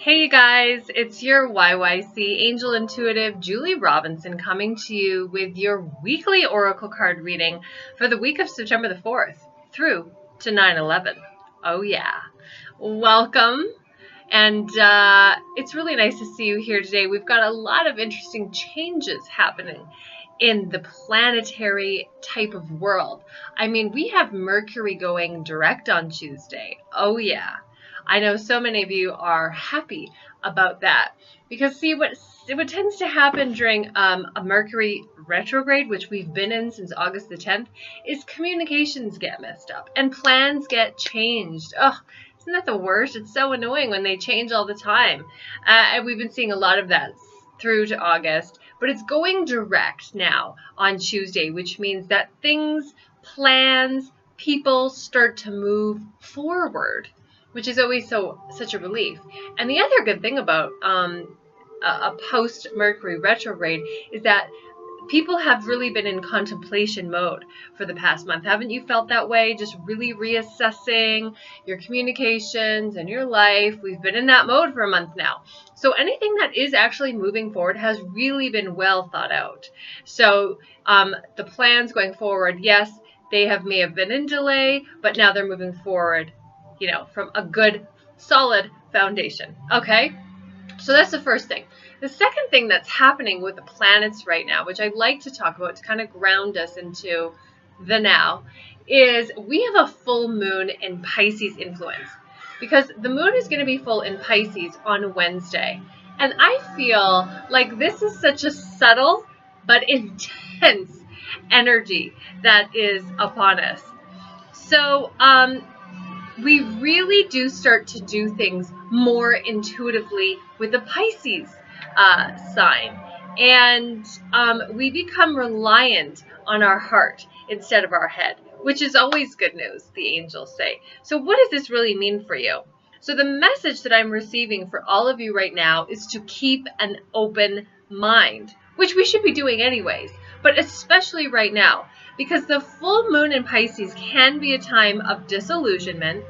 Hey you guys, it's your YYC Angel Intuitive Julie Robinson coming to you with your weekly oracle card reading for the week of September the 4th through to 9/11. Oh yeah, welcome. And it's really nice to see you here today. We've got a lot of interesting changes happening in the planetary type of world. I mean, we have Mercury going direct on Tuesday. Oh yeah. I know so many of you are happy about that because see what tends to happen during a Mercury retrograde, which we've been in since August the 10th, is communications get messed up and plans get changed. Oh, isn't that the worst? It's so annoying when they change all the time. And we've been seeing a lot of that through to August, but it's going direct now on Tuesday, which means that things, plans, people start to move forward, which is always such a relief. And the other good thing about a post-Mercury retrograde is that people have really been in contemplation mode for the past month. Haven't you felt that way? Just really reassessing your communications and your life. We've been in that mode for a month now. So anything that is actually moving forward has really been well thought out. So the plans going forward, yes, they may have been in delay, but now they're moving forward, you know, from a good, solid foundation. Okay? So that's the first thing. The second thing that's happening with the planets right now, which I'd like to talk about to kind of ground us into the now, is we have a full moon in Pisces influence. Because the moon is going to be full in Pisces on Wednesday. And I feel like this is such a subtle but intense energy that is upon us. So, we really do start to do things more intuitively with the Pisces sign. And we become reliant on our heart instead of our head, which is always good news, the angels say. So what does this really mean for you? So the message that I'm receiving for all of you right now is to keep an open mind, which we should be doing anyways, but especially right now. Because the full moon in Pisces can be a time of disillusionment,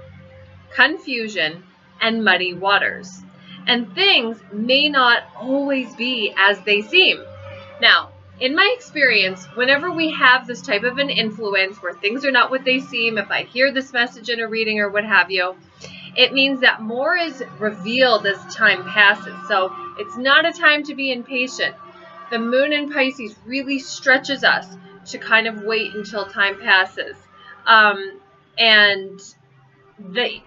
confusion, and muddy waters. And things may not always be as they seem. Now, in my experience, whenever we have this type of an influence where things are not what they seem, if I hear this message in a reading or what have you, it means that more is revealed as time passes. So it's not a time to be impatient. The moon in Pisces really stretches us to kind of wait until time passes. And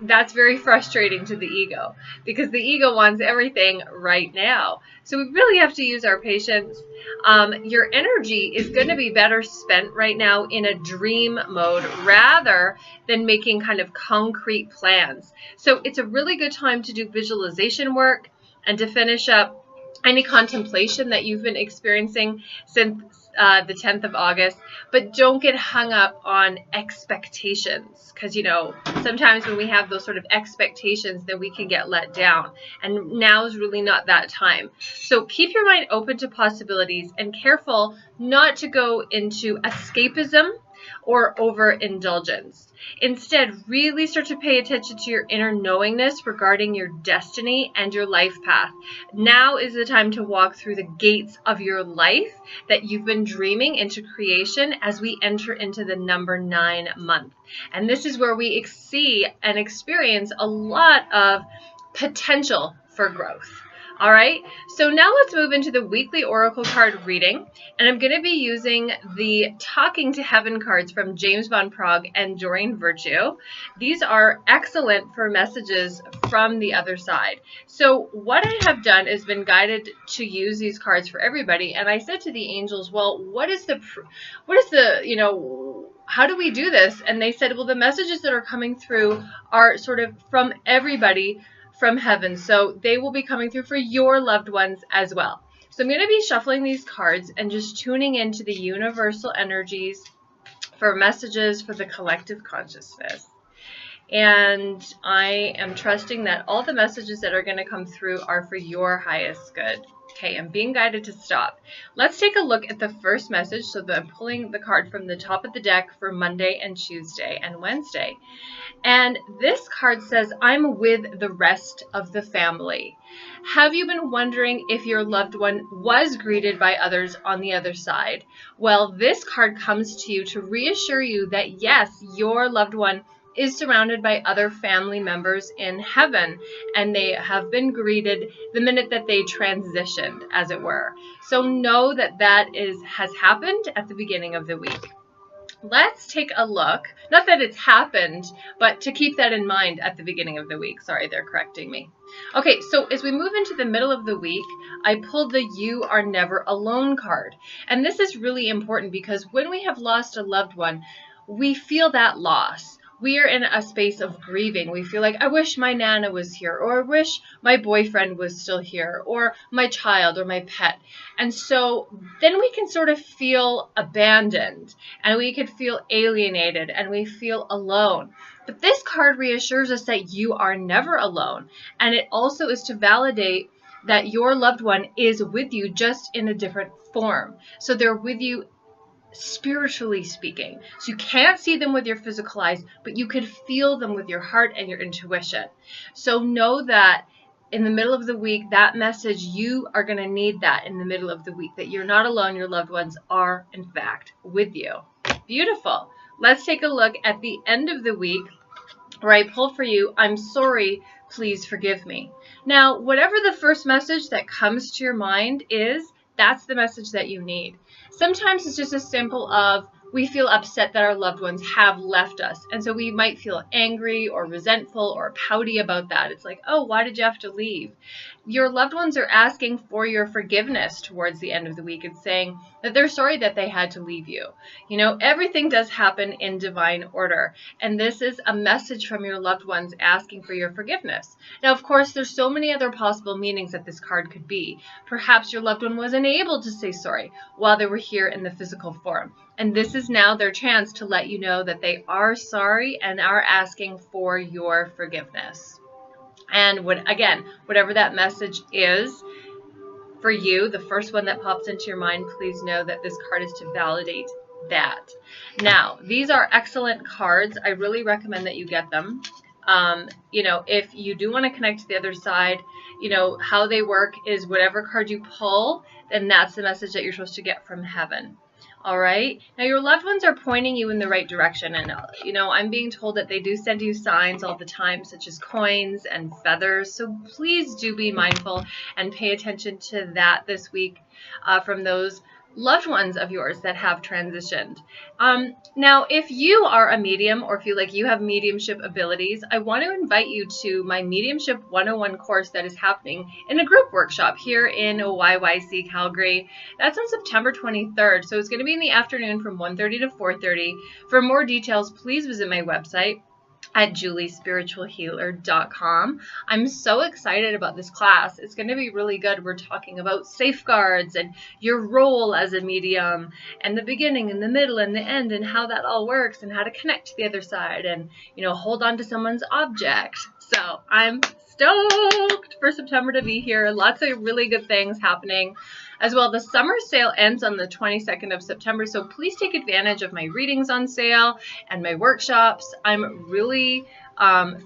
that's very frustrating to the ego because the ego wants everything right now. So we really have to use our patience. Your energy is going to be better spent right now in a dream mode rather than making kind of concrete plans. So it's a really good time to do visualization work and to finish up any contemplation that you've been experiencing since the 10th of August, but don't get hung up on expectations because, you know, sometimes when we have those sort of expectations, then we can get let down, and now is really not that time. So keep your mind open to possibilities and careful not to go into escapism or overindulgence. Instead, really start to pay attention to your inner knowingness regarding your destiny and your life path. Now is the time to walk through the gates of your life that you've been dreaming into creation as we enter into the number 9 month. And this is where we see and experience a lot of potential for growth. All right, so now let's move into the weekly oracle card reading, and I'm going to be using the Talking to Heaven cards from James von Praagh and Doreen. These are excellent for messages from the other side. So what I have done is been guided to use these cards for everybody, and I said to the angels, well, what is the, you know, how do we do this? And they said, well, the messages that are coming through are sort of from everybody from heaven, so they will be coming through for your loved ones as well. So I'm going to be shuffling these cards and just tuning into the universal energies for messages for the collective consciousness. And I am trusting that all the messages that are going to come through are for your highest good. Okay, I'm being guided to stop. Let's take a look at the first message. So I'm pulling the card from the top of the deck for Monday and Tuesday and Wednesday. And this card says, I'm with the rest of the family. Have you been wondering if your loved one was greeted by others on the other side? Well, this card comes to you to reassure you that yes, your loved one is surrounded by other family members in heaven, and they have been greeted the minute that they transitioned, as it were. So know that has happened at the beginning of the week. Let's take a look. Not that it's happened, but to keep that in mind at the beginning of the week. Sorry, they're correcting me. Okay, so as we move into the middle of the week, I pulled the You Are Never Alone card. And this is really important because when we have lost a loved one, we feel that loss. We are in a space of grieving. We feel like, I wish my Nana was here, or I wish my boyfriend was still here, or my child, or my pet. And so then we can sort of feel abandoned, and we could feel alienated, and we feel alone. But this card reassures us that you are never alone. And it also is to validate that your loved one is with you, just in a different form. So they're with you spiritually speaking. So you can't see them with your physical eyes, but you can feel them with your heart and your intuition. So know that in the middle of the week, that message, you are going to need that in the middle of the week, that you're not alone. Your loved ones are, in fact, with you. Beautiful. Let's take a look at the end of the week where I pull for you, I'm sorry, please forgive me. Now, whatever the first message that comes to your mind is, that's the message that you need. Sometimes it's just as simple of, we feel upset that our loved ones have left us. And so we might feel angry or resentful or pouty about that. It's like, oh, why did you have to leave? Your loved ones are asking for your forgiveness towards the end of the week and saying that they're sorry that they had to leave you. You know, everything does happen in divine order. And this is a message from your loved ones asking for your forgiveness. Now, of course, there's so many other possible meanings that this card could be. Perhaps your loved one wasn't able to say sorry while they were here in the physical form. And this is now their chance to let you know that they are sorry and are asking for your forgiveness. And whatever that message is for you, the first one that pops into your mind, please know that this card is to validate that. Now, these are excellent cards. I really recommend that you get them. You know, if you do want to connect to the other side, you know, how they work is whatever card you pull, then that's the message that you're supposed to get from heaven. All right. Now, your loved ones are pointing you in the right direction. And, you know, I'm being told that they do send you signs all the time, such as coins and feathers. So please do be mindful and pay attention to that this week from those loved ones of yours that have transitioned. Now, if you are a medium or feel like you have mediumship abilities, I want to invite you to my Mediumship 101 course that is happening in a group workshop here in YYC Calgary. That's on September 23rd. So it's going to be in the afternoon from 1:30 to 4:30. For more details, please visit my website at juliespiritualhealer.com. I'm so excited about this class. It's going to be really good. We're talking about safeguards and your role as a medium and the beginning and the middle and the end and how that all works and how to connect to the other side and, you know, hold on to someone's object. So I'm stoked for September to be here. Lots of really good things happening. As well, the summer sale ends on the 22nd of September, so please take advantage of my readings on sale and my workshops. I'm really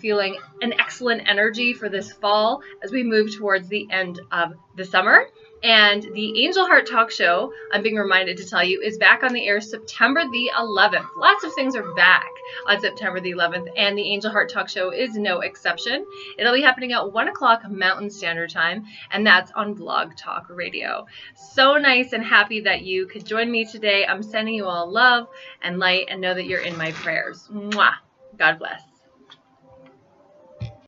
feeling an excellent energy for this fall as we move towards the end of the summer. And the Angel Heart Talk Show, I'm being reminded to tell you, is back on the air September the 11th. Lots of things are back on September the 11th, and the Angel Heart Talk Show is no exception. It'll be happening at 1 o'clock Mountain Standard Time, and that's on Blog Talk Radio. So nice and happy that you could join me today. I'm sending you all love and light, and know that you're in my prayers. Mwah! God bless.